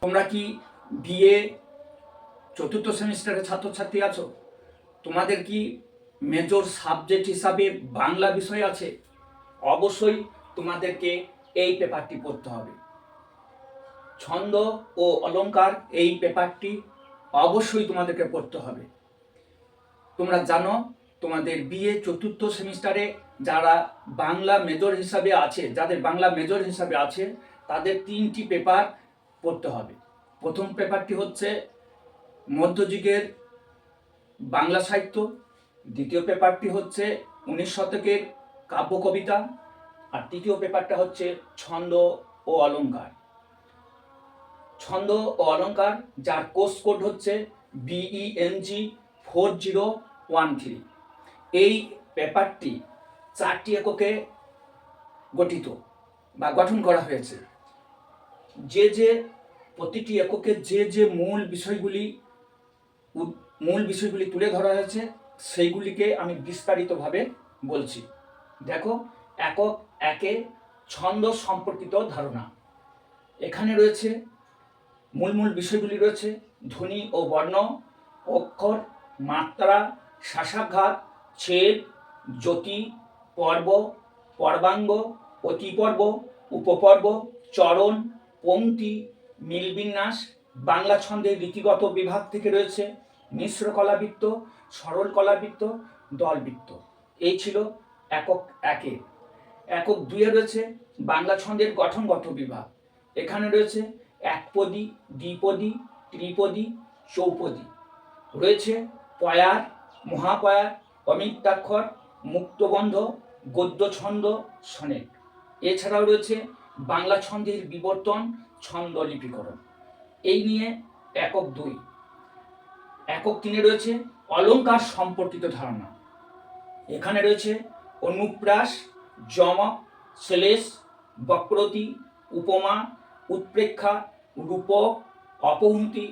তোমরা কি বিএ চতুর্থ সেমিস্টারের ছাত্রছাত্রী আছো? তোমাদের কি মেজর সাবজেক্ট হিসাবে বাংলা বিষয় আছে? অবশ্যই তোমাদেরকে এই পেপারটি পড়তে হবে। ছন্দ ও অলংকার এই পেপারটি অবশ্যই তোমাদেরকে পড়তে হবে। তোমরা জানো তোমাদের বিএ চতুর্থ সেমিস্টারে যারা বাংলা মেজর হিসাবে আছে, যাদের বাংলা মেজর হিসাবে আছে, তাদের 3টি পেপার পড়তে হবে। প্রথম পেপারটি হচ্ছে মধ্যযুগের বাংলা সাহিত্য, দ্বিতীয় পেপারটি হচ্ছে 19 শতকের কাব্য কবিতা, আর তৃতীয় পেপারটা হচ্ছে ছন্দ ও অলংকার। ছন্দ ও অলংকার যার কোর্স কোড হচ্ছে BENG 4013। এই পেপারটি 4টি এককে গঠিত বা গঠন করা হয়েছে। যে প্রতিটি এককে যে মূল বিষয়গুলি তুলে ধরা হয়েছে সেইগুলিকে আমি বিস্তারিতভাবে বলছি। দেখো, একক একে ছন্দ সম্পর্কিত ধারণা। এখানে রয়েছে মূল বিষয়গুলি রয়েছে ধ্বনি ও বর্ণ, অক্ষর, মাত্রা, শ্বাসাঘাত, ছেদ, জ্যোতি, পর্ব, পর্বাঙ্গ, অতিপর্ব, উপপর্ব, চরণ, পংক্তি, মিলবিন্যাস। বাংলা ছন্দের রীতিগত বিভাগ থেকে রয়েছে মিশ্র কলাবৃত্ত, সরল কলাবৃত্ত, দলবৃত্ত। এই ছিল একক একে। একক দুইয়ে রয়েছে বাংলা ছন্দের গঠনগত বিভাগ। এখানে রয়েছে একপদী, দ্বিপদী, ত্রিপদী, চৌপদী। রয়েছে পয়ার, মহাপয়ার, অমিত্যাক্ষর, মুক্তবন্ধ, গদ্য ছন্দ, সনেট। এছাড়াও রয়েছে বাংলা ছন্দের বিবর্তন, ছন্দ লিপিকরণ। এই নিয়ে একক 2। একক 3 রয়েছে অলংকার সম্পর্কিত ধারণা। এখানে রয়েছে অনুপ্রাস, যমক, শ্লেষ, বক্রতি, উপমা, উৎপ্রেক্ষা, রূপক, অপহুতি,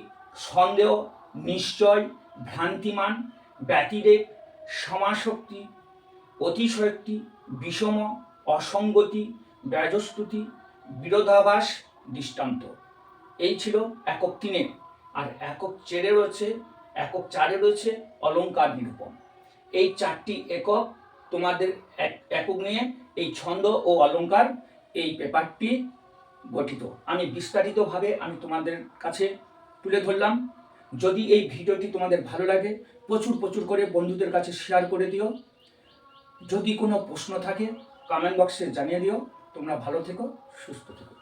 সন্দেহ, নিশ্চয়, ভ্রান্তিমান, ব্যতিরেক, সমাসক্তি, অতিশয়োক্তি, বিষম, অসঙ্গতি, ব্যজস্তুতি, বিরোধাভাস, দৃষ্টান্ত। এই ছিল একক 3। আর একক 4 রয়েছে অলংকার নিরূপণ। এই 4টি একক তোমাদের একক নিয়ে এই ছন্দ ও অলংকার এই পেপারটি গঠিত। আমি বিস্তারিতভাবে তোমাদের কাছে তুলে ধরলাম। যদি এই ভিডিওটি তোমাদের ভালো লাগে প্রচুর করে বন্ধুদের কাছে শেয়ার করে দিও। যদি কোনো প্রশ্ন থাকে কমেন্ট বক্সে জানিয়ে দিও। তোমরা ভালো থেকো, সুস্থ থেকো।